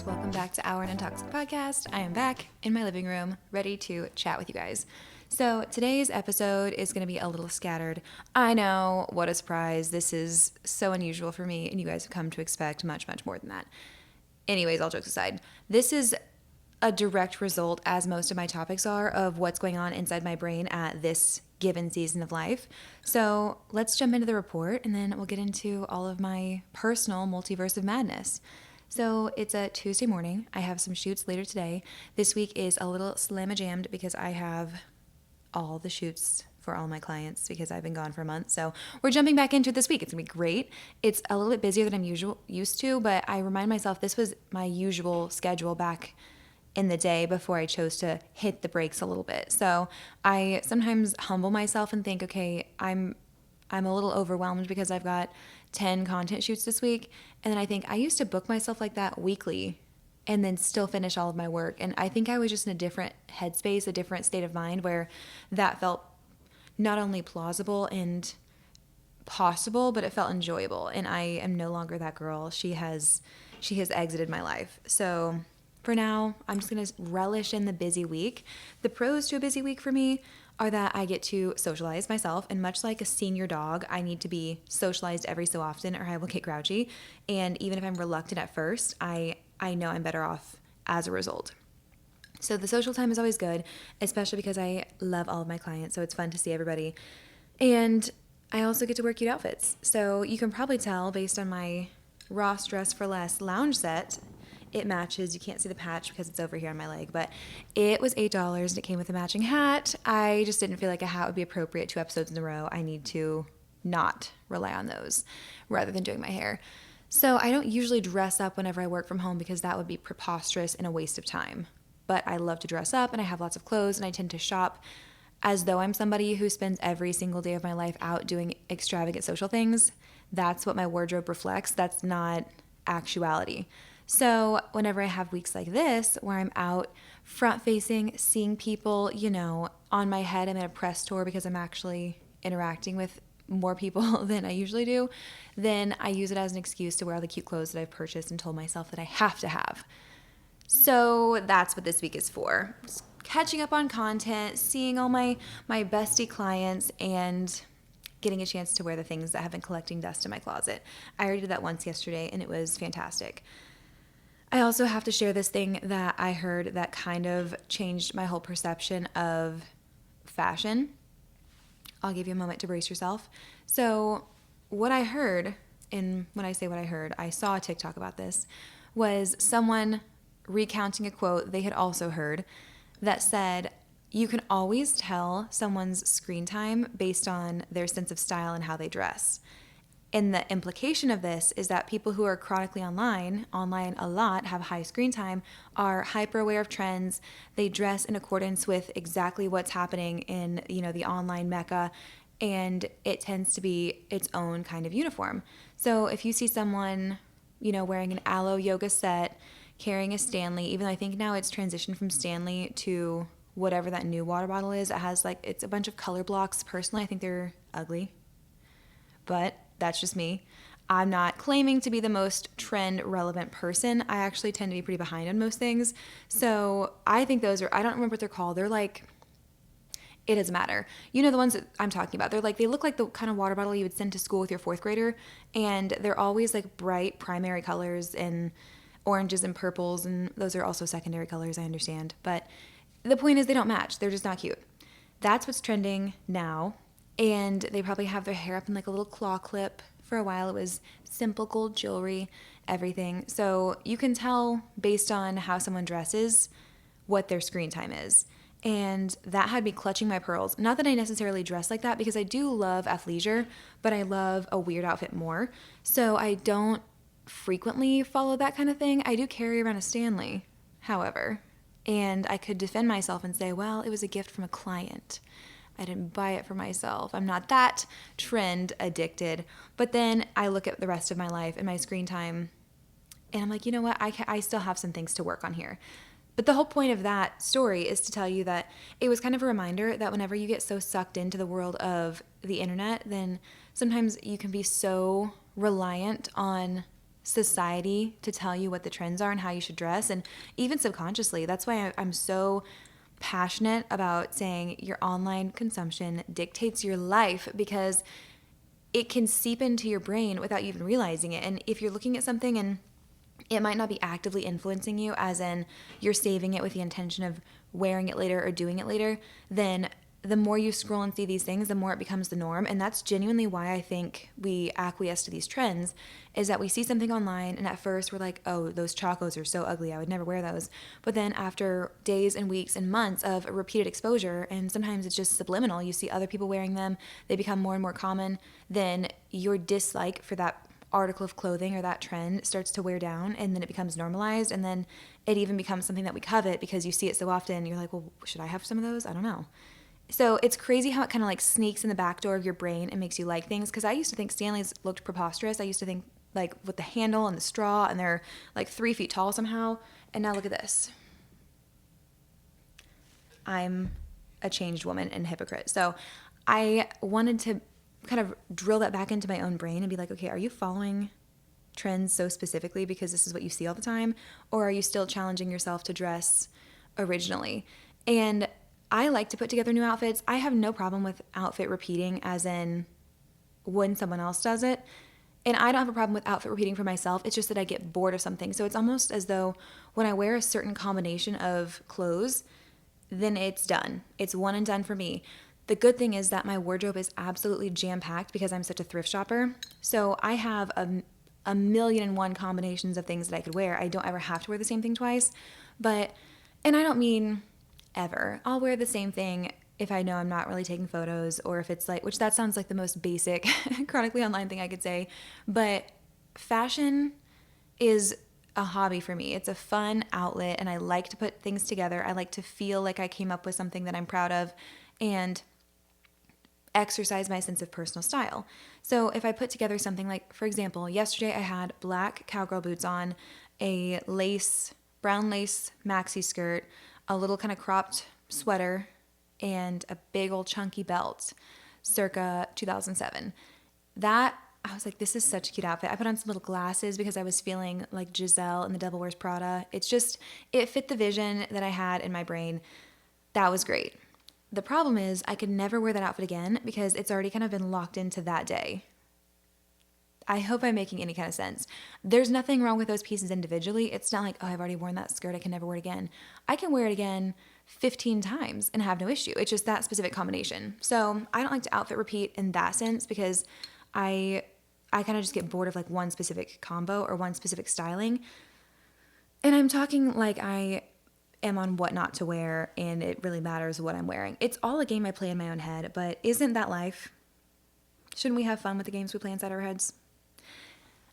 Welcome back to Our Untoxic Podcast. I am back in my living room, ready to chat with you guys. So today's episode is going to be a little scattered. I know, what a surprise. This is so unusual for me, and you guys have come to expect much, much more than that. Anyways, all jokes aside, this is a direct result, as most of my topics are, of what's going on inside my brain at this given season of life. So let's jump into the report, and then we'll get into all of my personal multiverse of madness. So it's a Tuesday morning. I have some shoots later today. This week is a little slamma-jammed because I have all the shoots for all my clients because I've been gone for a month. So we're jumping back into it this week. It's going to be great. It's a little bit busier than I'm used to, but I remind myself this was my usual schedule back in the day before I chose to hit the brakes a little bit. So I sometimes humble myself and think, okay, I'm a little overwhelmed because I've got 10 content shoots this week. And then I think I used to book myself like that weekly and then still finish all of my work. And I think I was just in a different headspace, a different state of mind where that felt not only plausible and possible, but it felt enjoyable. And I am no longer that girl. She has exited my life. So for now, I'm just going to relish in the busy week. The pros to a busy week for me are that I get to socialize myself, and much like a senior dog, I need to be socialized every so often or I will get grouchy. And even if I'm reluctant at first, I know I'm better off as a result. So the social time is always good, especially because I love all of my clients, so it's fun to see everybody. And I also get to wear cute outfits. So you can probably tell based on my Ross Dress for Less lounge set, it matches. You can't see the patch because it's over here on my leg, but it was $8 and it came with a matching hat. I just didn't feel like a hat would be appropriate 2 episodes in a row. I need to not rely on those rather than doing my hair. So I don't usually dress up whenever I work from home because that would be preposterous and a waste of time. But I love to dress up and I have lots of clothes and I tend to shop as though I'm somebody who spends every single day of my life out doing extravagant social things. That's what my wardrobe reflects. That's not actuality. So whenever I have weeks like this where I'm out front facing, seeing people, on my head, I'm at a press tour because I'm actually interacting with more people than I usually do, then I use it as an excuse to wear all the cute clothes that I've purchased and told myself that I have to have. So that's what this week is for. Just catching up on content, seeing all my bestie clients, and getting a chance to wear the things that have been collecting dust in my closet. I already did that once yesterday and it was fantastic. I also have to share this thing that I heard that kind of changed my whole perception of fashion. I'll give you a moment to brace yourself. So what I heard, and when I say what I heard, I saw a TikTok about this, was someone recounting a quote they had also heard that said, you can always tell someone's screen time based on their sense of style and how they dress. And the implication of this is that people who are chronically online a lot, have high screen time, are hyper aware of trends. They dress in accordance with exactly what's happening in, the online mecca, and it tends to be its own kind of uniform. So if you see someone, wearing an aloe yoga set, carrying a Stanley, even though I think now it's transitioned from Stanley to whatever that new water bottle is, it has it's a bunch of color blocks. Personally, I think they're ugly, but that's just me. I'm not claiming to be the most trend relevant person. I actually tend to be pretty behind on most things. So I think those are, I don't remember what they're called. They're it doesn't matter. The ones that I'm talking about. They look like the kind of water bottle you would send to school with your 4th grader. And they're always bright primary colors and oranges and purples. And those are also secondary colors, I understand. But the point is they don't match. They're just not cute. That's what's trending now. And they probably have their hair up in a little claw clip. For a while, it was simple gold jewelry, everything. So you can tell based on how someone dresses what their screen time is. And that had me clutching my pearls. Not that I necessarily dress like that because I do love athleisure, but I love a weird outfit more. So I don't frequently follow that kind of thing. I do carry around a Stanley, however. And I could defend myself and say, well, it was a gift from a client. I didn't buy it for myself. I'm not that trend addicted. But then I look at the rest of my life and my screen time, and I'm like, you know what? I still have some things to work on here. But the whole point of that story is to tell you that it was kind of a reminder that whenever you get so sucked into the world of the internet, then sometimes you can be so reliant on society to tell you what the trends are and how you should dress, and even subconsciously. That's why I'm so passionate about saying your online consumption dictates your life, because it can seep into your brain without you even realizing it. And if you're looking at something and it might not be actively influencing you, as in you're saving it with the intention of wearing it later or doing it later, then the more you scroll and see these things, the more it becomes the norm. And that's genuinely why I think we acquiesce to these trends, is that we see something online and at first we're like, oh, those chacos are so ugly, I would never wear those. But then after days and weeks and months of repeated exposure, and sometimes it's just subliminal, you see other people wearing them, they become more and more common, then your dislike for that article of clothing or that trend starts to wear down, and then it becomes normalized, and then it even becomes something that we covet because you see it so often. You're like, well, should I have some of those? I don't know. So it's crazy how it kind of like sneaks in the back door of your brain and makes you like things. Because I used to think Stanleys looked preposterous. I used to think like with the handle and the straw, and they're like 3 feet tall somehow. And now look at this. I'm a changed woman and hypocrite. So I wanted to kind of drill that back into my own brain and be like, okay, are you following trends so specifically because this is what you see all the time? Or are you still challenging yourself to dress originally? And I like to put together new outfits. I have no problem with outfit repeating, as in when someone else does it. And I don't have a problem with outfit repeating for myself. It's just that I get bored of something. So it's almost as though when I wear a certain combination of clothes, then it's done. It's one and done for me. The good thing is that my wardrobe is absolutely jam-packed because I'm such a thrift shopper. So I have a million and one combinations of things that I could wear. I don't ever have to wear the same thing twice. And I don't mean ever. I'll wear the same thing if I know I'm not really taking photos, or if it's like, which that sounds like the most basic chronically online thing I could say, but fashion is a hobby for me. It's a fun outlet, and I like to put things together. I like to feel like I came up with something that I'm proud of and exercise my sense of personal style. So if I put together something like, for example, yesterday I had black cowgirl boots on, a brown lace maxi skirt, a little kind of cropped sweater, and a big old chunky belt circa 2007. I was like, this is such a cute outfit. I put on some little glasses because I was feeling like Giselle in The Devil Wears Prada. It fit the vision that I had in my brain. That was great. The problem is I could never wear that outfit again because it's already kind of been locked into that day. I hope I'm making any kind of sense. There's nothing wrong with those pieces individually. It's not like, oh, I've already worn that skirt, I can never wear it again. I can wear it again 15 times and have no issue. It's just that specific combination. So I don't like to outfit repeat in that sense, because I kind of just get bored of like one specific combo or one specific styling. And I'm talking like I am on what not to wear, and it really matters what I'm wearing. It's all a game I play in my own head, but isn't that life? Shouldn't we have fun with the games we play inside our heads?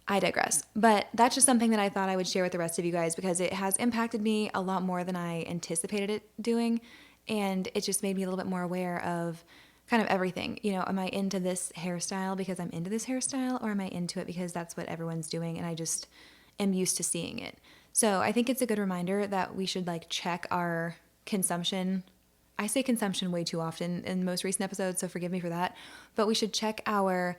I digress. But that's just something that I thought I would share with the rest of you guys, because it has impacted me a lot more than I anticipated it doing. And it just made me a little bit more aware of kind of everything. You know, am I into this hairstyle because I'm into this hairstyle, or am I into it because that's what everyone's doing and I just am used to seeing it? So I think it's a good reminder that we should like check our consumption. I say consumption way too often in most recent episodes, so forgive me for that. But we should check our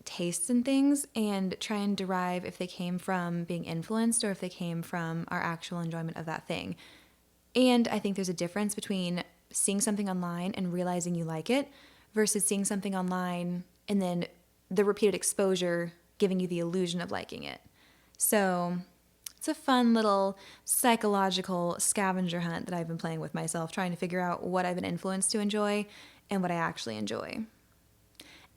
tastes and things and try and derive if they came from being influenced or if they came from our actual enjoyment of that thing. And I think there's a difference between seeing something online and realizing you like it versus seeing something online and then the repeated exposure giving you the illusion of liking it. So it's a fun little psychological scavenger hunt that I've been playing with myself, trying to figure out what I've been influenced to enjoy and what I actually enjoy.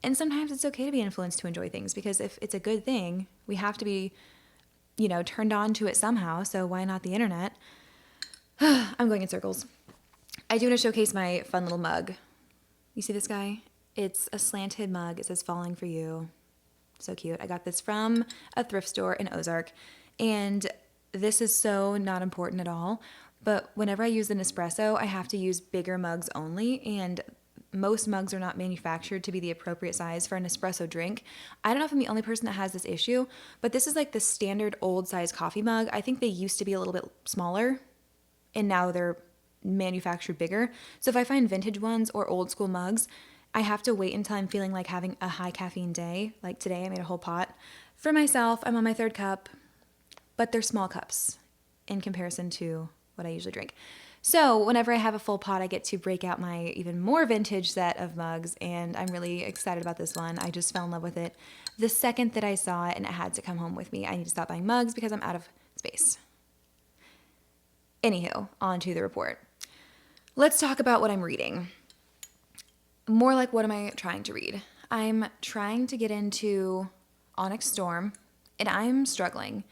And sometimes it's okay to be influenced to enjoy things, because if it's a good thing, we have to be, turned on to it somehow. So why not the internet? I'm going in circles. I do want to showcase my fun little mug. You see this guy? It's a slanted mug. It says "Falling for You." So cute. I got this from a thrift store in Ozark. And this is so not important at all. But whenever I use an espresso, I have to use bigger mugs only. And most mugs are not manufactured to be the appropriate size for an espresso drink. I don't know if I'm the only person that has this issue, but this is like the standard old size coffee mug. I think they used to be a little bit smaller, and now they're manufactured bigger. So if I find vintage ones or old school mugs, I have to wait until I'm feeling like having a high caffeine day. Like today, I made a whole pot For myself, I'm on my third cup, but they're small cups in comparison to what I usually drink. So whenever I have a full pot, I get to break out my even more vintage set of mugs, and I'm really excited about this one. I just fell in love with it the second that I saw it, and it had to come home with me. I need to stop buying mugs because I'm out of space. Anywho, on to the report. Let's talk about what I'm reading. More like, what am I trying to read? I'm trying to get into Onyx Storm, and I'm struggling.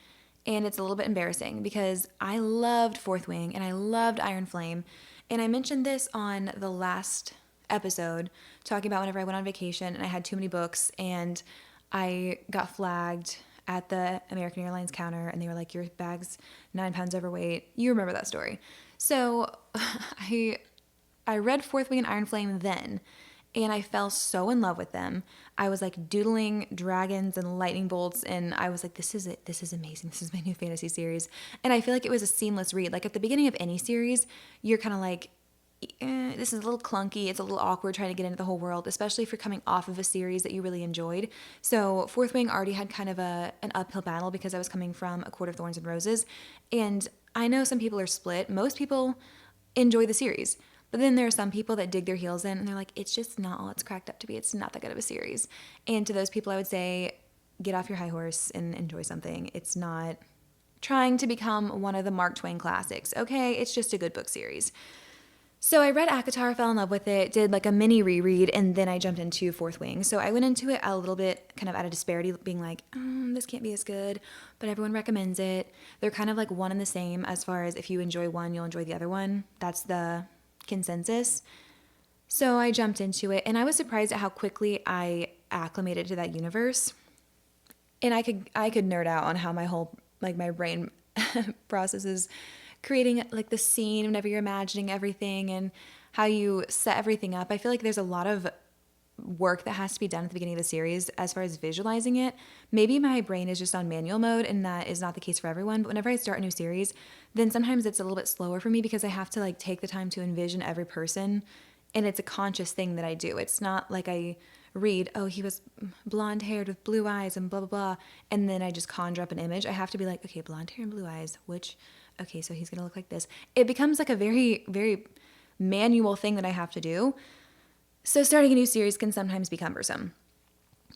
And it's a little bit embarrassing because I loved Fourth Wing and I loved Iron Flame. And I mentioned this on the last episode, talking about whenever I went on vacation and I had too many books and I got flagged at the American Airlines counter and they were like, your bag's 9 pounds overweight. You remember that story. So I read Fourth Wing and Iron Flame then, and I fell so in love with them. I was like doodling dragons and lightning bolts, and I was like, this is it. This is amazing. This is my new fantasy series. And I feel like it was a seamless read. Like at the beginning of any series, you're kind of like, this is a little clunky. It's a little awkward trying to get into the whole world, especially if you're coming off of a series that you really enjoyed. So Fourth Wing already had kind of an uphill battle because I was coming from A Court of Thorns and Roses. And I know some people are split. Most people enjoy the series. But then there are some people that dig their heels in and they're like, it's just not all it's cracked up to be. It's not that good of a series. And to those people, I would say, get off your high horse and enjoy something. It's not trying to become one of the Mark Twain classics. Okay, it's just a good book series. So I read ACOTAR, fell in love with it, did like a mini reread, and then I jumped into Fourth Wing. So I went into it a little bit kind of at a disparity, being like, this can't be as good, but everyone recommends it. They're kind of like one and the same as far as if you enjoy one, you'll enjoy the other one. That's the consensus. So I jumped into it and I was surprised at how quickly I acclimated to that universe. And I could nerd out on how my whole, like my brain processes creating like the scene whenever you're imagining everything and how you set everything up. I feel like there's a lot of work that has to be done at the beginning of the series as far as visualizing it. Maybe my brain is just on manual mode and that is not the case for everyone, but whenever I start a new series, then sometimes it's a little bit slower for me because I have to like take the time to envision every person, and it's a conscious thing that I do. It's not like I read, oh, he was blonde haired with blue eyes and blah blah blah, and then I just conjure up an image. I have to be like, okay, blonde hair and blue eyes, okay, so he's gonna look like this. It becomes like a very, very manual thing that I have to do. So starting a new series can sometimes be cumbersome.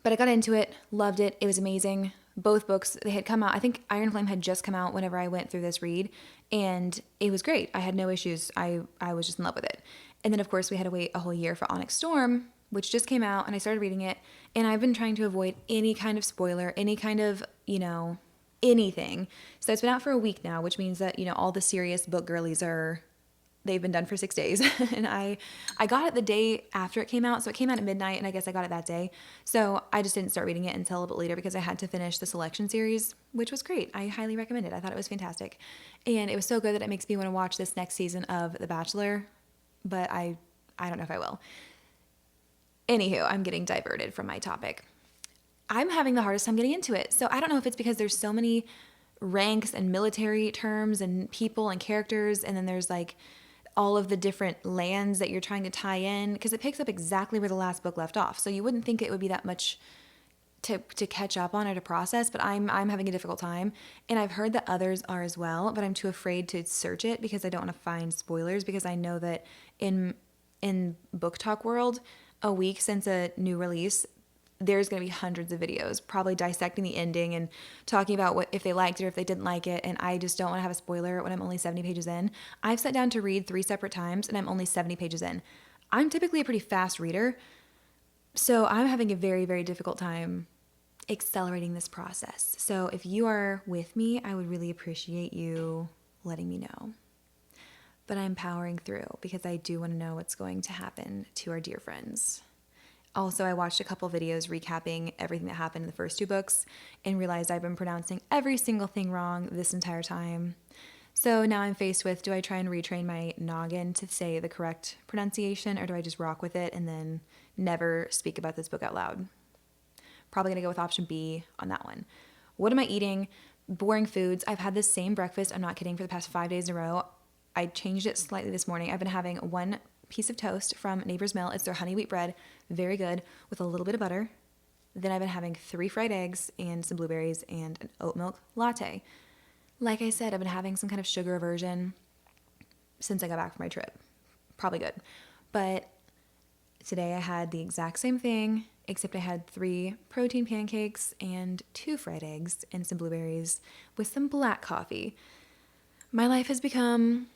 But I got into it, loved it. It was amazing. Both books, they had come out. I think Iron Flame had just come out whenever I went through this read, and it was great. I had no issues. I was just in love with it. And then, of course, we had to wait a whole year for Onyx Storm, which just came out, and I started reading it. And I've been trying to avoid any kind of spoiler, any kind of, anything. So it's been out for a week now, which means that, all the serious book girlies they've been done for 6 days. And I got it the day after it came out. So it came out at midnight, and I guess I got it that day. So I just didn't start reading it until a little bit later because I had to finish the selection series, which was great. I highly recommend it. I thought it was fantastic. And it was so good that it makes me want to watch this next season of The Bachelor, but I don't know if I will. Anywho, I'm getting diverted from my topic. I'm having the hardest time getting into it. So I don't know if it's because there's so many ranks and military terms and people and characters, and then there's like all of the different lands that you're trying to tie in, because it picks up exactly where the last book left off. So you wouldn't think it would be that much to catch up on or to process, but I'm having a difficult time. And I've heard that others are as well, but I'm too afraid to search it because I don't want to find spoilers, because I know that in book talk world, a week since a new release, there's going to be hundreds of videos probably dissecting the ending and talking about what if they liked it or if they didn't like it, and I just don't want to have a spoiler when I'm only 70 pages in. I've sat down to read 3 separate times and I'm only 70 pages in. I'm typically a pretty fast reader, so I'm having a very, very difficult time accelerating this process. So if you are with me, I would really appreciate you letting me know. But I'm powering through because I do want to know what's going to happen to our dear friends. Also, I watched a couple videos recapping everything that happened in the first 2 books and realized I've been pronouncing every single thing wrong this entire time. So now I'm faced with, do I try and retrain my noggin to say the correct pronunciation, or do I just rock with it and then never speak about this book out loud? Probably going to go with option B on that one. What am I eating? Boring foods. I've had the same breakfast, I'm not kidding, for the past 5 days in a row. I changed it slightly this morning. I've been having 1 piece of toast from Neighbor's Mill. It's their honey wheat bread. Very good, with a little bit of butter. Then I've been having 3 fried eggs and some blueberries and an oat milk latte. Like I said, I've been having some kind of sugar aversion since I got back from my trip. Probably good. But today I had the exact same thing, except I had 3 protein pancakes and 2 fried eggs and some blueberries with some black coffee. My life has become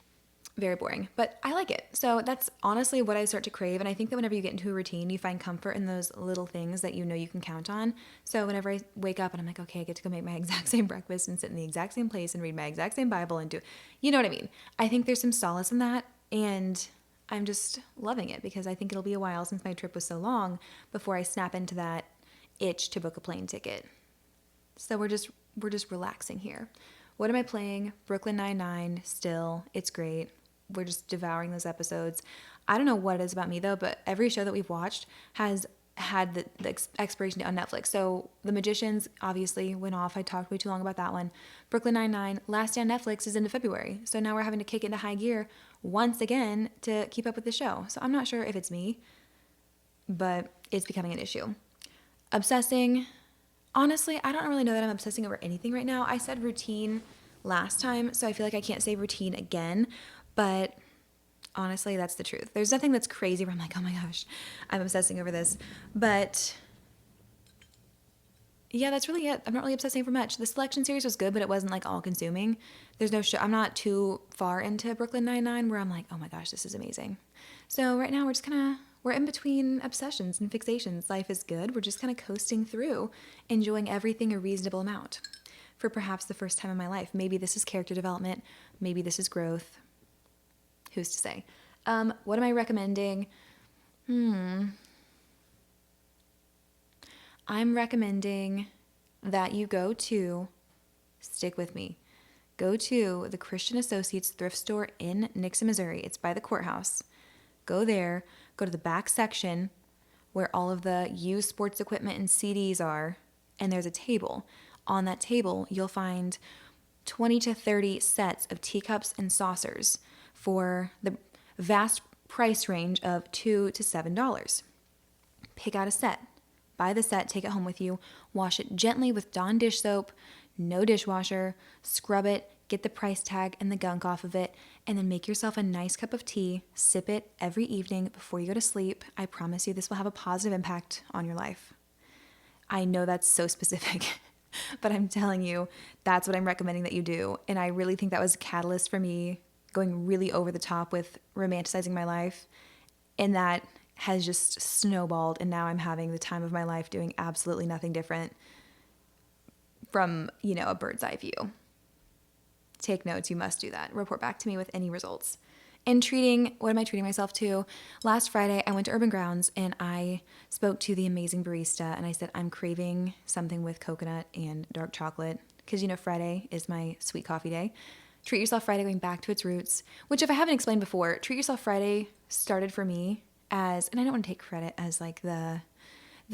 very boring, but I like it. So that's honestly what I start to crave. And I think that whenever you get into a routine, you find comfort in those little things that you know you can count on. So whenever I wake up and I'm like, okay, I get to go make my exact same breakfast and sit in the exact same place and read my exact same Bible and do, you know what I mean? I think there's some solace in that. And I'm just loving it because I think it'll be a while since my trip was so long before I snap into that itch to book a plane ticket. So we're just relaxing here. What am I playing? Brooklyn Nine-Nine still. It's great. We're just devouring those episodes. I don't know what it is about me though, but every show that we've watched has had the expiration date on Netflix. So The Magicians obviously went off. I talked way too long about that one. Brooklyn Nine-Nine, last day on Netflix is into February. So now we're having to kick it into high gear once again to keep up with the show. So I'm not sure if it's me, but it's becoming an issue. Obsessing. Honestly, I don't really know that I'm obsessing over anything right now. I said routine last time, so I feel like I can't say routine again. But honestly, that's the truth. There's nothing that's crazy where I'm like, oh my gosh, I'm obsessing over this. But yeah, that's really it. I'm not really obsessing for much. The Selection series was good, but it wasn't like all consuming. There's no show. I'm not too far into Brooklyn Nine-Nine where I'm like, oh my gosh, this is amazing. So right now we're in between obsessions and fixations. Life is good. We're just kind of coasting through, enjoying everything a reasonable amount for perhaps the first time in my life. Maybe this is character development. Maybe this is growth. Who's to say? What am I recommending? I'm recommending that you stick with me, go to the Christian Associates thrift store in Nixon, Missouri. It's by the courthouse. Go there, go to the back section where all of the used sports equipment and CDs are, and there's a table. On that table, you'll find 20 to 30 sets of teacups and saucers for the vast price range of $2 to $7. Pick out a set. Buy the set, take it home with you, wash it gently with Dawn dish soap, no dishwasher, scrub it, get the price tag and the gunk off of it, and then make yourself a nice cup of tea, sip it every evening before you go to sleep. I promise you this will have a positive impact on your life. I know that's so specific, but I'm telling you, that's what I'm recommending that you do. And I really think that was a catalyst for me going really over the top with romanticizing my life. And that has just snowballed. And now I'm having the time of my life doing absolutely nothing different from, a bird's eye view. Take notes. You must do that. Report back to me with any results. And what am I treating myself to? Last Friday, I went to Urban Grounds and I spoke to the amazing barista and I said, I'm craving something with coconut and dark chocolate because, Friday is my sweet coffee day. Treat Yourself Friday going back to its roots, which if I haven't explained before, Treat Yourself Friday started for me as, and I don't want to take credit as like the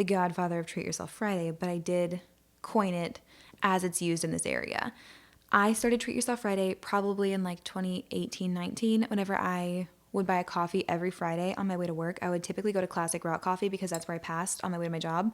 godfather of Treat Yourself Friday, but I did coin it as it's used in this area. I started Treat Yourself Friday probably in like 2018-19. Whenever I would buy a coffee every Friday on my way to work, I would typically go to Classic Route Coffee because that's where I passed on my way to my job.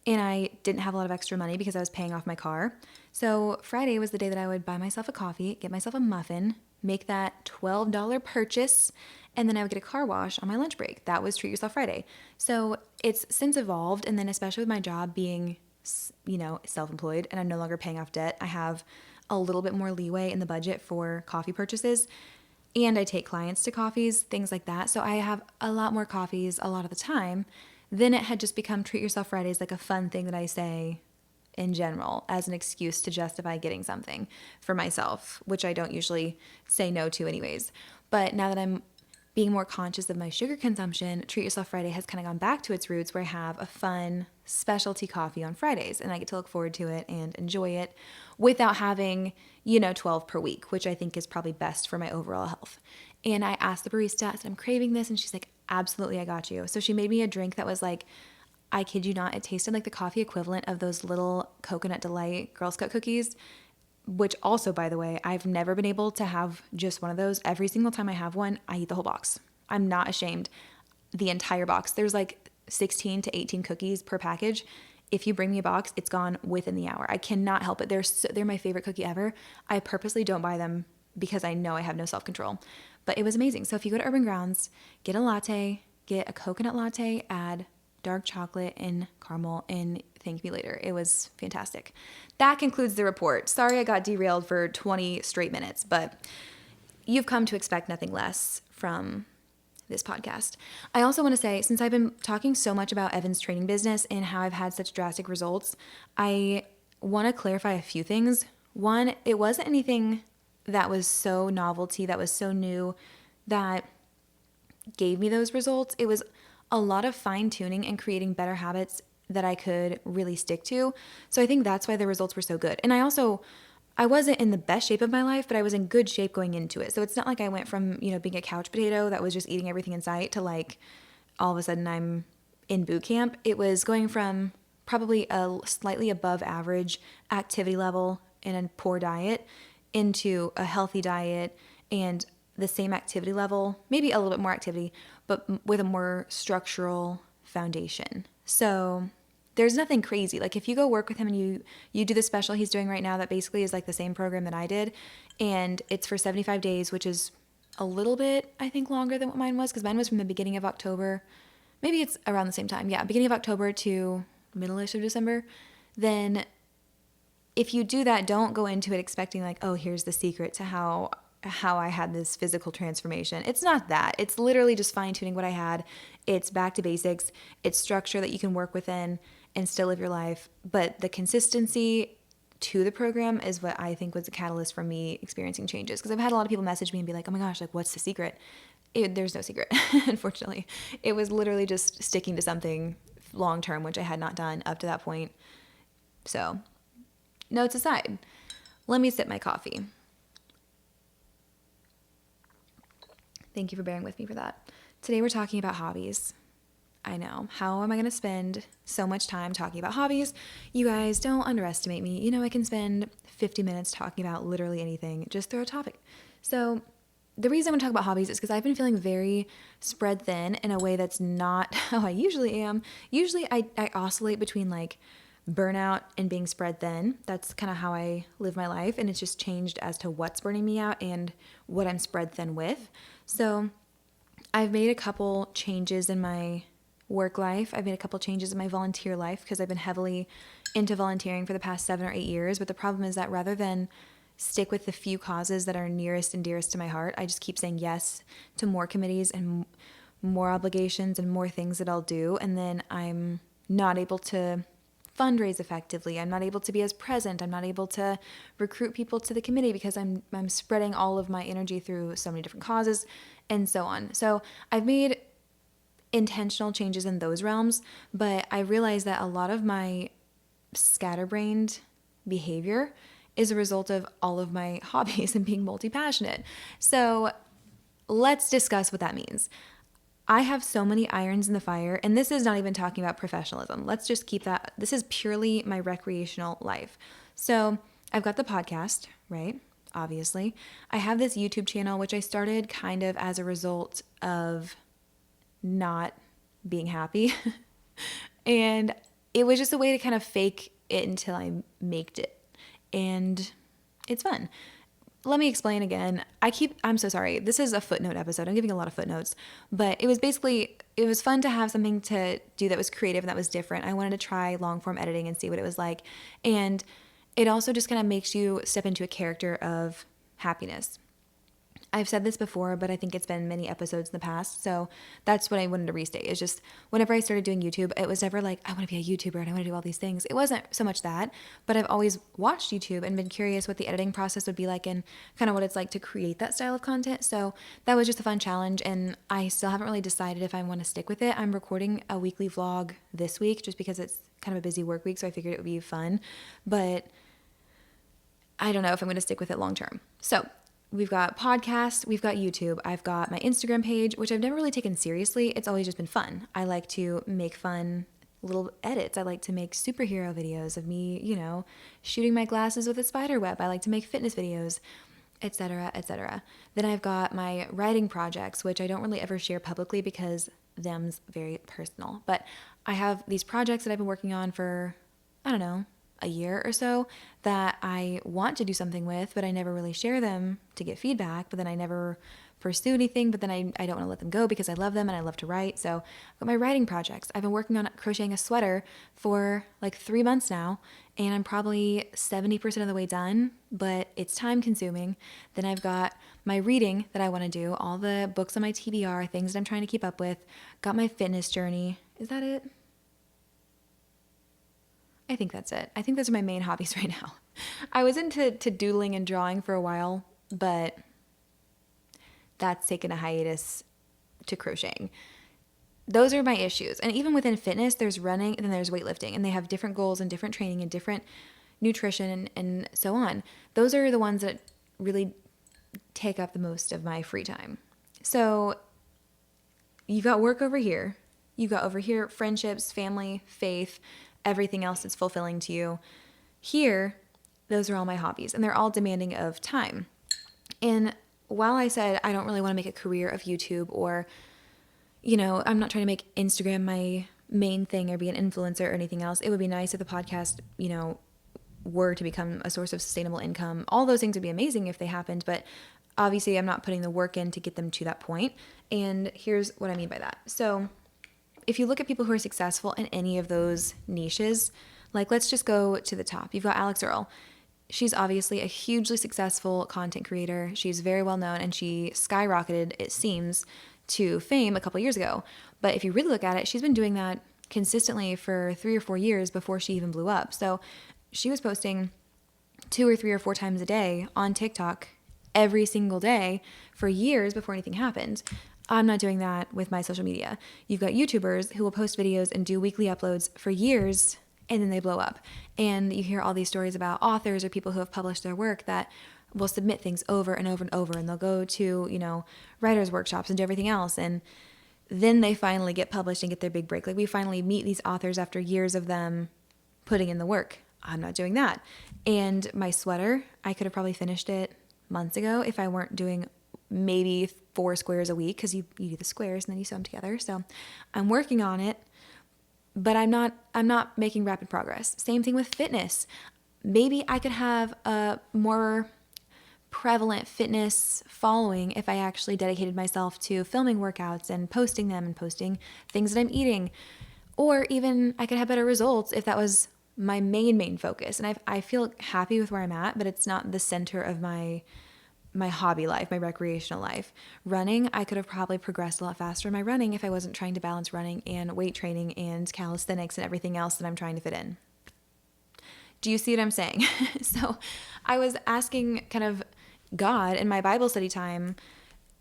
And I didn't have a lot of extra money because I was paying off my car. So Friday was the day that I would buy myself a coffee, get myself a muffin, make that $12 purchase, and then I would get a car wash on my lunch break. That was Treat Yourself Friday. So it's since evolved, and then especially with my job being, self-employed and I'm no longer paying off debt, I have a little bit more leeway in the budget for coffee purchases. And I take clients to coffees, things like that. So I have a lot more coffees a lot of the time. Then it had just become Treat Yourself Fridays, like a fun thing that I say in general as an excuse to justify getting something for myself, which I don't usually say no to anyways. But now that I'm being more conscious of my sugar consumption, Treat Yourself Friday has kind of gone back to its roots where I have a fun specialty coffee on Fridays and I get to look forward to it and enjoy it without having, 12 per week, which I think is probably best for my overall health. And I asked the barista, I said, I'm craving this. And she's like, absolutely, I got you. So she made me a drink that was like, I kid you not, it tasted like the coffee equivalent of those little Coconut Delight Girl Scout cookies, which also, by the way, I've never been able to have just one of those. Every single time I have one, I eat the whole box. I'm not ashamed. The entire box. There's like 16 to 18 cookies per package, if you bring me a box, it's gone within the hour. I cannot help it. They're my favorite cookie ever. I purposely don't buy them because I know I have no self-control. But it was amazing. So if you go to Urban Grounds, get a latte, get a coconut latte, add dark chocolate and caramel, and thank me later. It was fantastic. That concludes the report. Sorry I got derailed for 20 straight minutes, but you've come to expect nothing less from this podcast. I also want to say, since I've been talking so much about Evan's training business and how I've had such drastic results, I want to clarify a few things. One, it wasn't anything that was so novelty, that was so new, that gave me those results. It was a lot of fine tuning and creating better habits that I could really stick to. So I think that's why the results were so good. And I wasn't in the best shape of my life, but I was in good shape going into it. So it's not like I went from, being a couch potato that was just eating everything in sight to like all of a sudden I'm in boot camp. It was going from probably a slightly above average activity level and a poor diet into a healthy diet and the same activity level, maybe a little bit more activity, but with a more structural foundation. So there's nothing crazy. Like if you go work with him and you do the special he's doing right now, that basically is like the same program that I did, and it's for 75 days, which is a little bit, I think, longer than what mine was, because mine was from the beginning of October. Maybe it's around the same time. Yeah, beginning of October to middle-ish of December. Then if you do that, don't go into it expecting like, oh, here's the secret to how I had this physical transformation. It's not that. It's literally just fine-tuning what I had. It's back to basics. It's structure that you can work within and still live your life. But the consistency to the program is what I think was a catalyst for me experiencing changes. Because I've had a lot of people message me and be like, oh my gosh, like what's the secret? There's no secret, unfortunately. It was literally just sticking to something long-term, which I had not done up to that point. So, notes aside, let me sip my coffee. Thank you for bearing with me for that. Today we're talking about hobbies. I know. How am I going to spend so much time talking about hobbies? You guys, don't underestimate me. I can spend 50 minutes talking about literally anything. Just throw a topic. So the reason I want to talk about hobbies is because I've been feeling very spread thin in a way that's not how I usually am. Usually I oscillate between like burnout and being spread thin. That's kind of how I live my life, and it's just changed as to what's burning me out and what I'm spread thin with. So I've made a couple changes in my work life. I've made a couple changes in my volunteer life because I've been heavily into volunteering for the past 7 or 8 years. But the problem is that rather than stick with the few causes that are nearest and dearest to my heart, I just keep saying yes to more committees and more obligations and more things that I'll do. And then I'm not able to fundraise effectively. I'm not able to be as present. I'm not able to recruit people to the committee because I'm spreading all of my energy through so many different causes and so on. So I've made intentional changes in those realms, but I realize that a lot of my scatterbrained behavior is a result of all of my hobbies and being multi-passionate. So let's discuss what that means. I have so many irons in the fire, and this is not even talking about professionalism. Let's just keep that. This is purely my recreational life. So I've got the podcast, right? Obviously. I have this YouTube channel, which I started kind of as a result of not being happy. And it was just a way to kind of fake it until I maked it. And it's fun. Let me explain again. I'm so sorry. This is a footnote episode. I'm giving a lot of footnotes, but it was fun to have something to do that was creative and that was different. I wanted to try long form editing and see what it was like. And it also just kind of makes you step into a character of happiness. I've said this before, but I think it's been many episodes in the past. So that's what I wanted to restate. It's just whenever I started doing YouTube, it was never like, I want to be a YouTuber and I want to do all these things. It wasn't so much that, but I've always watched YouTube and been curious what the editing process would be like and kind of what it's like to create that style of content. So that was just a fun challenge, and I still haven't really decided if I want to stick with it. I'm recording a weekly vlog this week just because it's kind of a busy work week, so I figured it would be fun, but I don't know if I'm going to stick with it long term. So we've got podcasts, we've got YouTube, I've got my Instagram page, which I've never really taken seriously. It's always just been fun. I like to make fun little edits. I like to make superhero videos of me, shooting my glasses with a spider web. I like to make fitness videos, etc., etc. Then I've got my writing projects, which I don't really ever share publicly because them's very personal. But I have these projects that I've been working on for, I don't know, a year or so that I want to do something with, but I never really share them to get feedback. But then I never pursue anything, but then I don't want to let them go because I love them and I love to write. So I've got my writing projects. I've been working on crocheting a sweater for like 3 months now, and I'm probably 70% of the way done, but it's time consuming. Then I've got my reading that I want to do, all the books on my TBR, things that I'm trying to keep up with, got my fitness journey. Is that it? I think that's it. I think those are my main hobbies right now. I was into doodling and drawing for a while, but that's taken a hiatus to crocheting. Those are my issues. And even within fitness, there's running and then there's weightlifting, and they have different goals and different training and different nutrition and so on. Those are the ones that really take up the most of my free time. So you've got work over here. You've got over here friendships, family, faith, everything else that's fulfilling to you. Here, those are all my hobbies, and they're all demanding of time. And while I said I don't really want to make a career of YouTube, or, I'm not trying to make Instagram my main thing or be an influencer or anything else. It would be nice if the podcast, were to become a source of sustainable income. All those things would be amazing if they happened, but obviously I'm not putting the work in to get them to that point. And here's what I mean by that. So if you look at people who are successful in any of those niches, like let's just go to the top. You've got Alex Earle. She's obviously a hugely successful content creator. She's very well known, and she skyrocketed, it seems, to fame a couple years ago. But if you really look at it, she's been doing that consistently for 3 or 4 years before she even blew up. So she was posting 2 or 3 or 4 times a day on TikTok every single day for years before anything happened. I'm not doing that with my social media. You've got YouTubers who will post videos and do weekly uploads for years, and then they blow up. And you hear all these stories about authors or people who have published their work that will submit things over and over and over, and they'll go to, writers' workshops and do everything else. And then they finally get published and get their big break. Like we finally meet these authors after years of them putting in the work. I'm not doing that. And my sweater, I could have probably finished it months ago if I weren't doing maybe 4 squares a week, because you do the squares and then you sew them together. So I'm working on it, but I'm not making rapid progress. Same thing with fitness. Maybe I could have a more prevalent fitness following if I actually dedicated myself to filming workouts and posting them and posting things that I'm eating. Or even I could have better results if that was my main focus. And I feel happy with where I'm at, but it's not the center of my hobby life, my recreational life. Running, I could have probably progressed a lot faster in my running if I wasn't trying to balance running and weight training and calisthenics and everything else that I'm trying to fit in. Do you see what I'm saying? So I was asking kind of God in my Bible study time,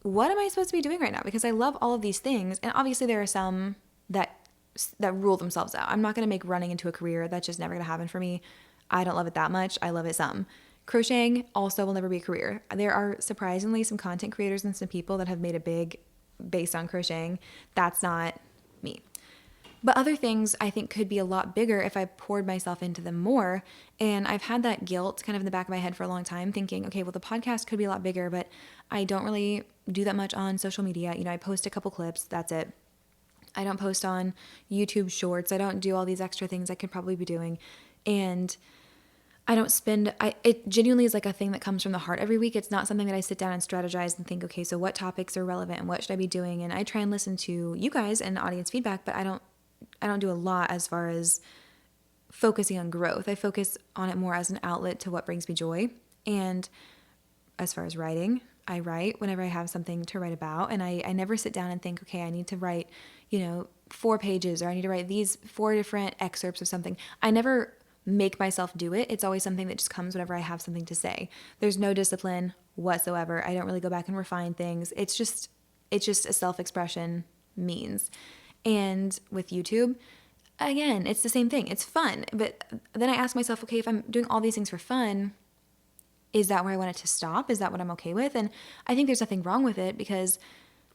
what am I supposed to be doing right now? Because I love all of these things. And obviously there are some that rule themselves out. I'm not going to make running into a career. That's just never going to happen for me. I don't love it that much. I love it some. Crocheting also will never be a career. There are surprisingly some content creators and some people that have made it big based on crocheting. That's not me. But other things I think could be a lot bigger if I poured myself into them more. And I've had that guilt kind of in the back of my head for a long time, thinking, okay, well, the podcast could be a lot bigger, but I don't really do that much on social media. I post a couple clips, that's it. I don't post on YouTube shorts. I don't do all these extra things I could probably be doing. And I don't spend, it genuinely is like a thing that comes from the heart every week. It's not something that I sit down and strategize and think, okay, so what topics are relevant and what should I be doing? And I try and listen to you guys and audience feedback, but I don't do a lot as far as focusing on growth. I focus on it more as an outlet to what brings me joy. And as far as writing, I write whenever I have something to write about. And I never sit down and think, okay, I need to write, 4 pages, or I need to write these 4 different excerpts of something. I never make myself do it. It's always something that just comes whenever I have something to say. There's no discipline whatsoever. I don't really go back and refine things. It's just a self-expression means. And with YouTube, again, it's the same thing. It's fun. But then I ask myself, okay, if I'm doing all these things for fun, is that where I want it to stop? Is that what I'm okay with? And I think there's nothing wrong with it, because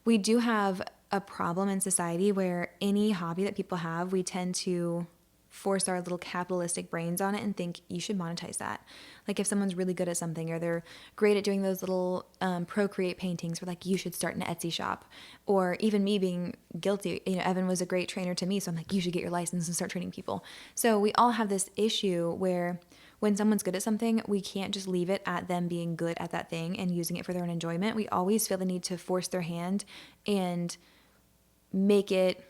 we do have a problem in society where any hobby that people have, we tend to force our little capitalistic brains on it and think you should monetize that. Like if someone's really good at something or they're great at doing those little Procreate paintings, we're like, you should start an Etsy shop. Or even me being guilty, Evan was a great trainer to me, so I'm like, you should get your license and start training people. So we all have this issue where when someone's good at something, we can't just leave it at them being good at that thing and using it for their own enjoyment. We always feel the need to force their hand and make it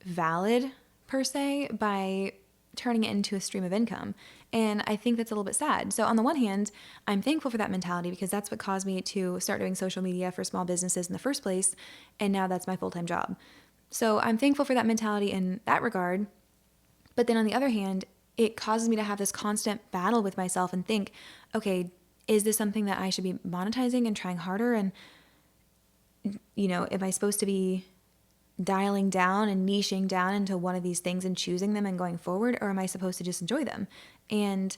valid per se by turning it into a stream of income. And I think that's a little bit sad. So on the one hand, I'm thankful for that mentality because that's what caused me to start doing social media for small businesses in the first place. And now that's my full-time job. So I'm thankful for that mentality in that regard. But then on the other hand, it causes me to have this constant battle with myself and think, okay, is this something that I should be monetizing and trying harder? And, am I supposed to be dialing down and niching down into one of these things and choosing them and going forward? Or am I supposed to just enjoy them? And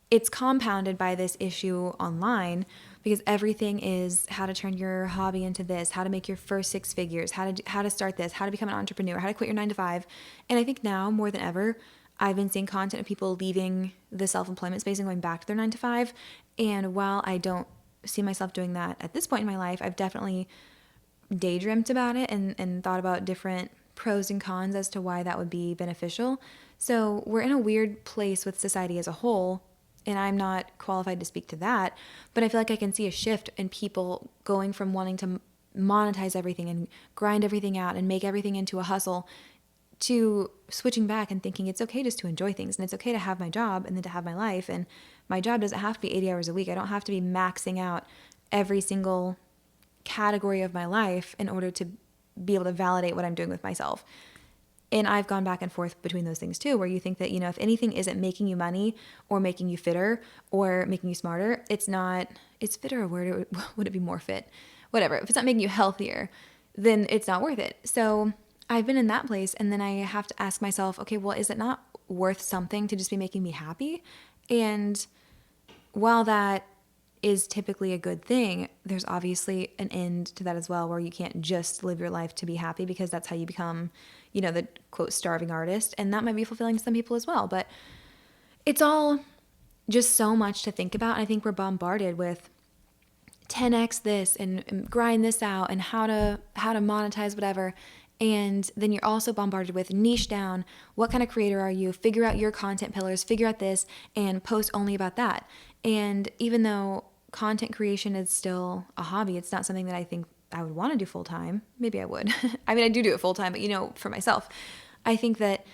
it's compounded by this issue online because everything is how to turn your hobby into this, how to make your first 6 figures, how to start this, how to become an entrepreneur, how to quit your 9 to 5. And I think now more than ever, I've been seeing content of people leaving the self-employment space and going back to their 9 to 5. And while I don't see myself doing that at this point in my life, I've definitely daydreamt about it and thought about different pros and cons as to why that would be beneficial. So we're in a weird place with society as a whole, and I'm not qualified to speak to that, but I feel like I can see a shift in people going from wanting to monetize everything and grind everything out and make everything into a hustle to switching back and thinking it's okay just to enjoy things, and it's okay to have my job and then to have my life. And my job doesn't have to be 80 hours a week. I don't have to be maxing out every single category of my life in order to be able to validate what I'm doing with myself. And I've gone back and forth between those things too, where you think that, if anything isn't making you money or making you fitter or making you smarter, it's fitter a word, or would it be more fit? Whatever. If it's not making you healthier, then it's not worth it. So I've been in that place, and then I have to ask myself, okay, well, is it not worth something to just be making me happy? And while that is typically a good thing, there's obviously an end to that as well, where you can't just live your life to be happy, because that's how you become, the quote starving artist. And that might be fulfilling to some people as well. But it's all just so much to think about. And I think we're bombarded with 10x this and grind this out and how to monetize whatever. And then you're also bombarded with niche down. What kind of creator are you? Figure out your content pillars, figure out this, and post only about that. And even though content creation is still a hobby, it's not something that I think I would want to do full time. Maybe I would. I mean, I do it full time, but for myself, I think that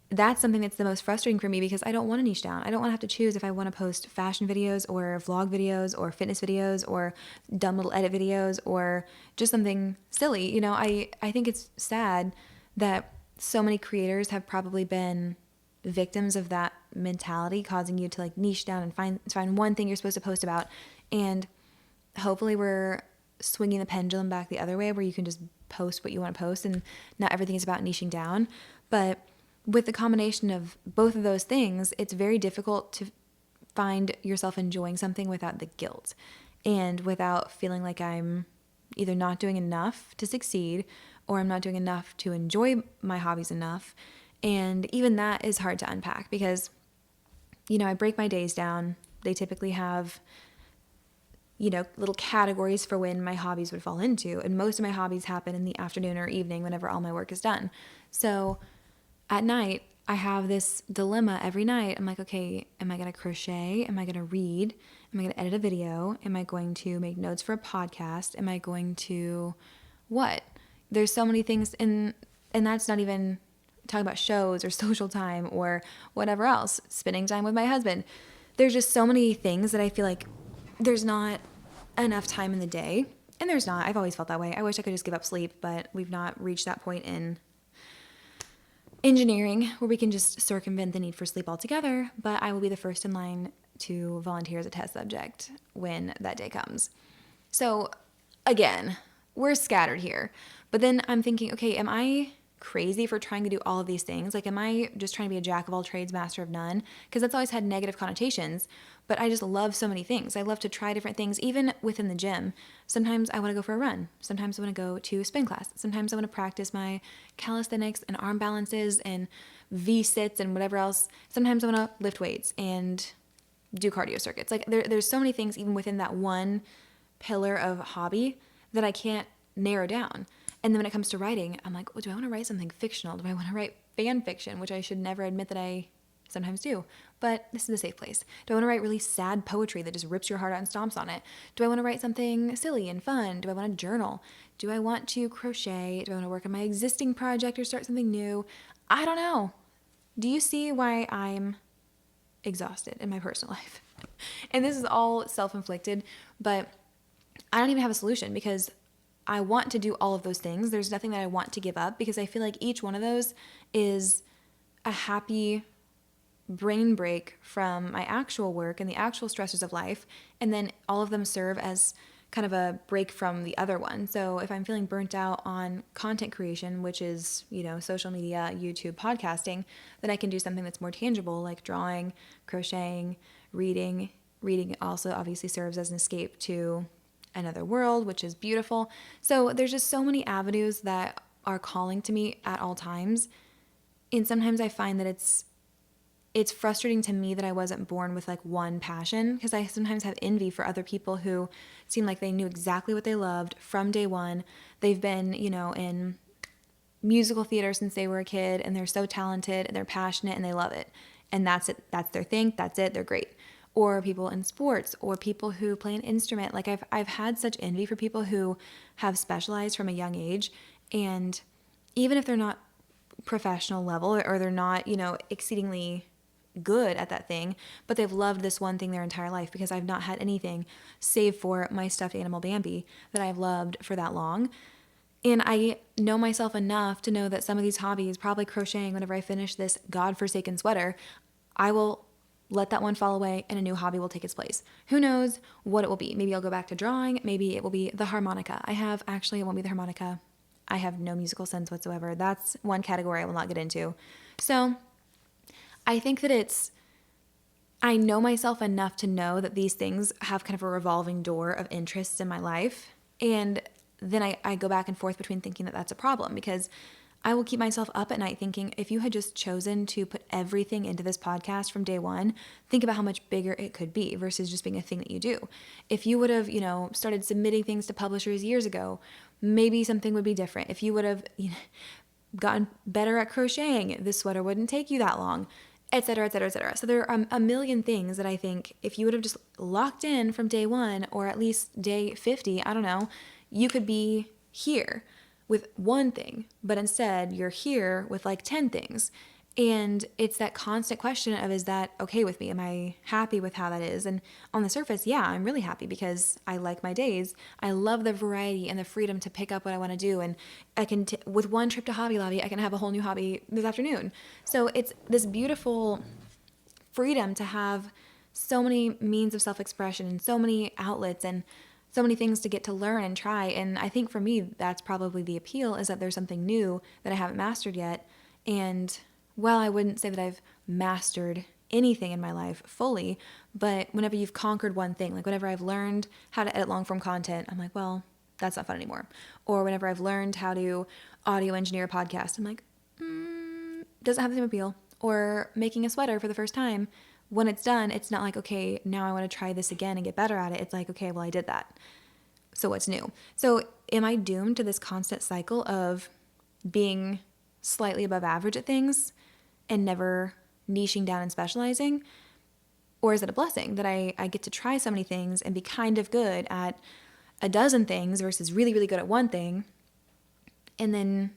that's something that's the most frustrating for me, because I don't want to niche down. I don't want to have to choose if I want to post fashion videos or vlog videos or fitness videos or dumb little edit videos or just something silly. I think it's sad that so many creators have probably been victims of that mentality, causing you to niche down and find one thing you're supposed to post about. And hopefully we're swinging the pendulum back the other way, where you can just post what you want to post and not everything is about niching down. But with the combination of both of those things, it's very difficult to find yourself enjoying something without the guilt and without feeling like I'm either not doing enough to succeed or I'm not doing enough to enjoy my hobbies enough. And even that is hard to unpack because, I break my days down. They typically have, little categories for when my hobbies would fall into. And most of my hobbies happen in the afternoon or evening whenever all my work is done. So at night, I have this dilemma every night. I'm like, okay, am I going to crochet? Am I going to read? Am I going to edit a video? Am I going to make notes for a podcast? Am I going to what? There's so many things, and that's not even talking about shows or social time or whatever else, spending time with my husband. There's just so many things that I feel like there's not enough time in the day. And there's not. I've always felt that way. I wish I could just give up sleep, but we've not reached that point in engineering where we can just circumvent the need for sleep altogether. But I will be the first in line to volunteer as a test subject when that day comes. So again, we're scattered here. But then I'm thinking, okay, am I crazy for trying to do all of these things? Like, am I just trying to be a jack of all trades, master of none? Because that's always had negative connotations, but I just love so many things. I love to try different things, even within the gym. Sometimes I want to go for a run. Sometimes I want to go to a spin class. Sometimes I want to practice my calisthenics and arm balances and V-sits and whatever else. Sometimes I want to lift weights and do cardio circuits. Like, there's so many things even within that one pillar of hobby that I can't narrow down. And then when it comes to writing, I'm like, well, do I want to write something fictional? Do I want to write fan fiction, which I should never admit that I sometimes do, but this is a safe place. Do I want to write really sad poetry that just rips your heart out and stomps on it? Do I want to write something silly and fun? Do I want to journal? Do I want to crochet? Do I want to work on my existing project or start something new? I don't know. Do you see why I'm exhausted in my personal life? And this is all self-inflicted, but I don't even have a solution because I want to do all of those things. There's nothing that I want to give up because I feel like each one of those is a happy brain break from my actual work and the actual stressors of life. And then all of them serve as kind of a break from the other one. So if I'm feeling burnt out on content creation, which is, social media, YouTube, podcasting, then I can do something that's more tangible, like drawing, crocheting, reading. Reading also obviously serves as an escape to another world, which is beautiful. So there's just so many avenues that are calling to me at all times. And sometimes I find that it's frustrating to me that I wasn't born with like one passion, because I sometimes have envy for other people who seem like they knew exactly what they loved from day one. They've been, in musical theater since they were a kid, and they're so talented and they're passionate and they love it. And that's it. That's their thing. That's it. They're great. Or people in sports, or people who play an instrument. Like I've had such envy for people who have specialized from a young age, and even if they're not professional level or they're not, exceedingly good at that thing, but they've loved this one thing their entire life, because I've not had anything save for my stuffed animal Bambi that I've loved for that long. And I know myself enough to know that some of these hobbies, probably crocheting, whenever I finish this godforsaken sweater, I will let that one fall away and a new hobby will take its place. Who knows what it will be? Maybe I'll go back to drawing. Maybe it will be the harmonica. It won't be the harmonica. I have no musical sense whatsoever. That's one category I will not get into. So I think that I know myself enough to know that these things have kind of a revolving door of interests in my life. And then I go back and forth between thinking that that's a problem, because I will keep myself up at night thinking, if you had just chosen to put everything into this podcast from day one, think about how much bigger it could be versus just being a thing that you do. If you would have, started submitting things to publishers years ago, maybe something would be different. If you would have gotten better at crocheting, this sweater wouldn't take you that long, et cetera, et cetera, et cetera. So there are a million things that I think if you would have just locked in from day one, or at least day 50, I don't know, you could be here with one thing, but instead you're here with like 10 things. And it's that constant question of, is that okay with me? Am I happy with how that is? And on the surface, yeah, I'm really happy because I like my days. I love the variety and the freedom to pick up what I want to do. And I can, with one trip to Hobby Lobby, I can have a whole new hobby this afternoon. So it's this beautiful freedom to have so many means of self-expression and so many outlets and so many things to get to learn and try. And I think for me, that's probably the appeal, is that there's something new that I haven't mastered yet. And well, I wouldn't say that I've mastered anything in my life fully, but whenever you've conquered one thing, like whenever I've learned how to edit long form content, I'm like, well, that's not fun anymore. Or whenever I've learned how to audio engineer a podcast, I'm like, doesn't have the same appeal. Or making a sweater for the first time, when it's done, it's not like, okay, now I want to try this again and get better at it. It's like, okay, well, I did that. So what's new? So am I doomed to this constant cycle of being slightly above average at things and never niching down and specializing? Or is it a blessing that I get to try so many things and be kind of good at a dozen things versus really, really good at one thing, and then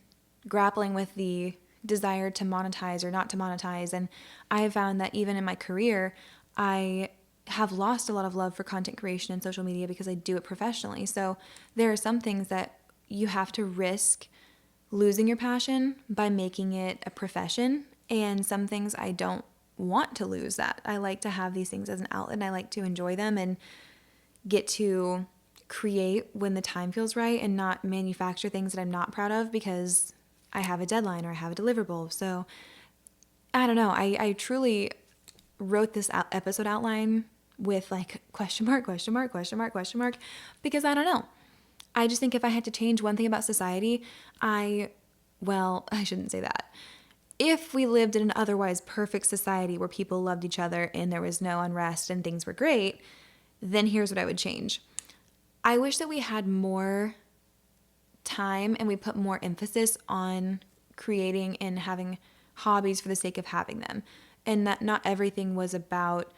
grappling with the desire to monetize or not to monetize? And I have found that even in my career, I have lost a lot of love for content creation and social media because I do it professionally. So there are some things that you have to risk losing your passion by making it a profession. And some things I don't want to lose that. I like to have these things as an outlet, and I like to enjoy them and get to create when the time feels right and not manufacture things that I'm not proud of because I have a deadline or I have a deliverable. So I don't know. I truly wrote this episode outline with like question mark, question mark, question mark, question mark, because I don't know. I just think if I had to change one thing about society, well, I shouldn't say that. If we lived in an otherwise perfect society where people loved each other and there was no unrest and things were great, then here's what I would change. I wish that we had more time and we put more emphasis on creating and having hobbies for the sake of having them. And that not everything was about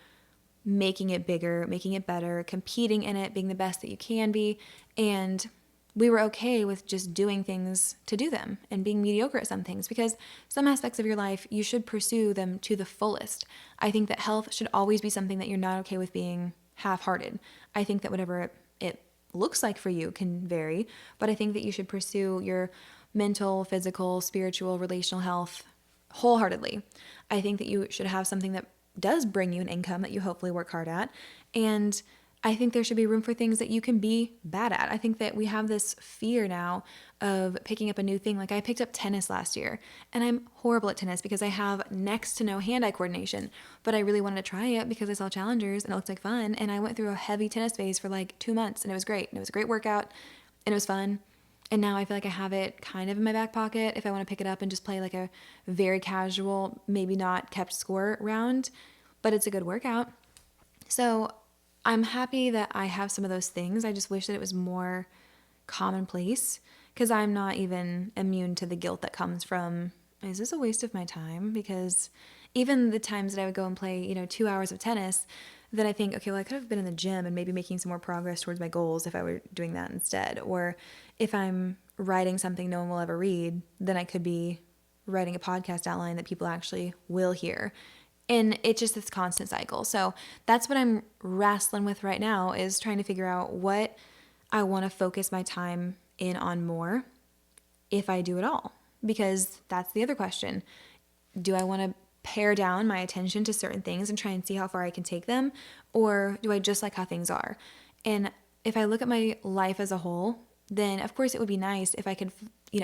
making it bigger, making it better, competing in it, being the best that you can be. And we were okay with just doing things to do them and being mediocre at some things, because some aspects of your life, you should pursue them to the fullest. I think that health should always be something that you're not okay with being half-hearted. I think that whatever it looks like for you can vary, but I think that you should pursue your mental, physical, spiritual, relational health wholeheartedly. I think that you should have something that does bring you an income that you hopefully work hard at. And I think there should be room for things that you can be bad at. I think that we have this fear now of picking up a new thing. Like I picked up tennis last year and I'm horrible at tennis because I have next to no hand-eye coordination, but I really wanted to try it because I saw challengers and it looked like fun. And I went through a heavy tennis phase for like 2 months and it was great. And it was a great workout and it was fun. And now I feel like I have it kind of in my back pocket if I want to pick it up and just play like a very casual, maybe not kept score round, but it's a good workout. So I'm happy that I have some of those things. I just wish that it was more commonplace, because I'm not even immune to the guilt that comes from, is this a waste of my time? Because even the times that I would go and play, 2 hours of tennis, then I think, okay, well, I could have been in the gym and maybe making some more progress towards my goals if I were doing that instead. Or if I'm writing something no one will ever read, then I could be writing a podcast outline that people actually will hear. And it's just this constant cycle. So that's what I'm wrestling with right now, is trying to figure out what I want to focus my time in on more, if I do it all. Because that's the other question. Do I want to pare down my attention to certain things and try and see how far I can take them? Or do I just like how things are? And if I look at my life as a whole, then of course it would be nice if I could,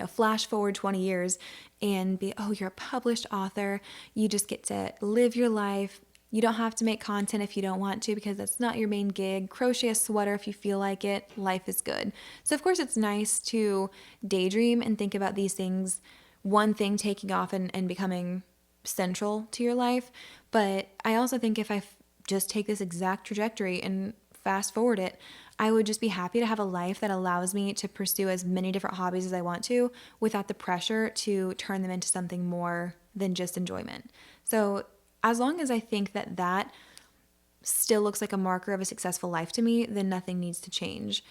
flash forward 20 years and be, oh, you're a published author. You just get to live your life. You don't have to make content if you don't want to, because that's not your main gig. Crochet a sweater if you feel like it. Life is good. So of course it's nice to daydream and think about these things, one thing taking off and becoming central to your life. But I also think if I just take this exact trajectory and fast forward it, I would just be happy to have a life that allows me to pursue as many different hobbies as I want to without the pressure to turn them into something more than just enjoyment. So as long as I think that that still looks like a marker of a successful life to me, then nothing needs to change.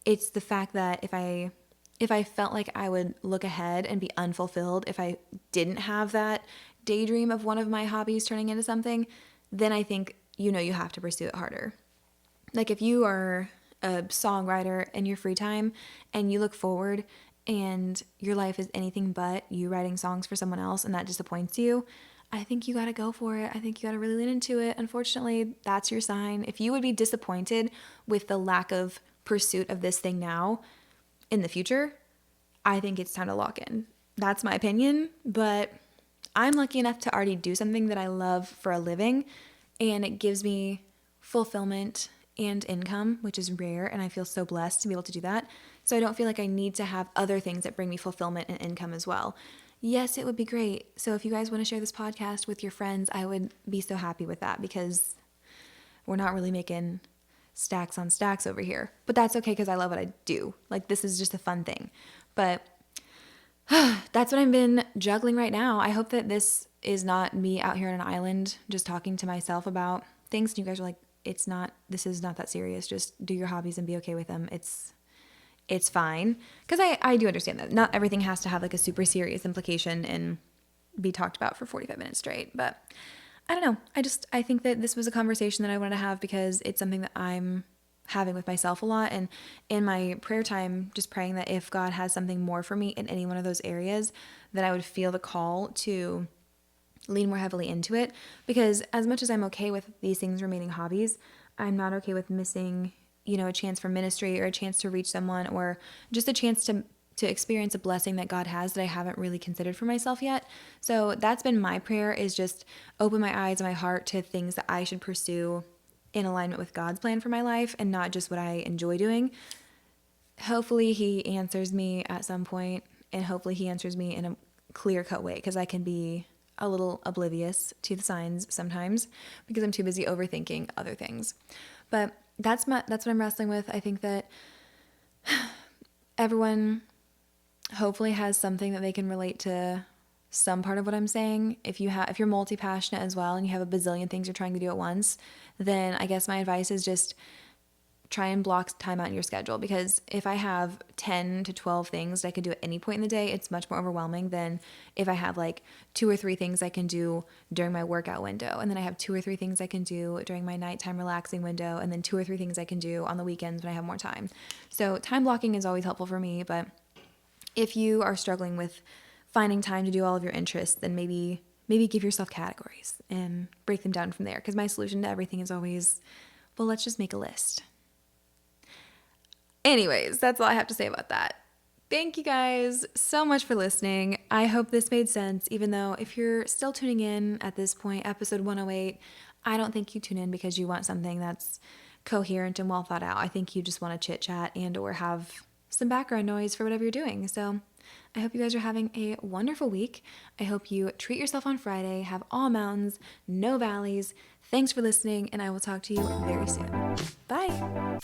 It's the fact that if I felt like I would look ahead and be unfulfilled if I didn't have that daydream of one of my hobbies turning into something, then I think you have to pursue it harder. Like if you are a songwriter in your free time and you look forward and your life is anything but you writing songs for someone else and that disappoints you, I think you got to go for it. I think you got to really lean into it. Unfortunately, that's your sign. If you would be disappointed with the lack of pursuit of this thing now in the future, I think it's time to lock in. That's my opinion, but I'm lucky enough to already do something that I love for a living, and it gives me fulfillment and income, which is rare, and I feel so blessed to be able to do that. So I don't feel like I need to have other things that bring me fulfillment and income as well. Yes, it would be great. So if you guys want to share this podcast with your friends, I would be so happy with that, because we're not really making stacks on stacks over here. But that's okay, because I love what I do. Like, this is just a fun thing. But that's what I've been juggling right now. I hope that this is not me out here on an island just talking to myself about things. And you guys are like, this is not that serious. Just do your hobbies and be okay with them. It's fine. Because I do understand that not everything has to have like a super serious implication and be talked about for 45 minutes straight. But I don't know. I think that this was a conversation that I wanted to have because it's something that I'm having with myself a lot. And in my prayer time, just praying that if God has something more for me in any one of those areas, that I would feel the call to lean more heavily into it. Because as much as I'm okay with these things remaining hobbies, I'm not okay with missing, a chance for ministry or a chance to reach someone or just a chance to to experience a blessing that God has that I haven't really considered for myself yet. So that's been my prayer, is just open my eyes and my heart to things that I should pursue in alignment with God's plan for my life and not just what I enjoy doing. Hopefully he answers me at some point, and hopefully he answers me in a clear-cut way, because I can be a little oblivious to the signs sometimes because I'm too busy overthinking other things. But that's what I'm wrestling with. I think that everyone hopefully has something that they can relate to some part of what I'm saying. If you're multi-passionate as well and you have a bazillion things you're trying to do at once, then I guess my advice is just try and block time out in your schedule, because if I have 10 to 12 things that I can do at any point in the day, it's much more overwhelming than if I have like 2 or 3 things I can do during my workout window, and then I have 2 or 3 things I can do during my nighttime relaxing window, and then 2 or 3 things I can do on the weekends when I have more time. So time blocking is always helpful for me, but if you are struggling with finding time to do all of your interests, then maybe give yourself categories and break them down from there, because my solution to everything is always, well, let's just make a list. Anyways, that's all I have to say about that. Thank you guys so much for listening. I hope this made sense, even though if you're still tuning in at this point, episode 108, I don't think you tune in because you want something that's coherent and well thought out. I think you just want to chit chat and or have some background noise for whatever you're doing. So I hope you guys are having a wonderful week. I hope you treat yourself on Friday, have all mountains, no valleys. Thanks for listening, and I will talk to you very soon. Bye.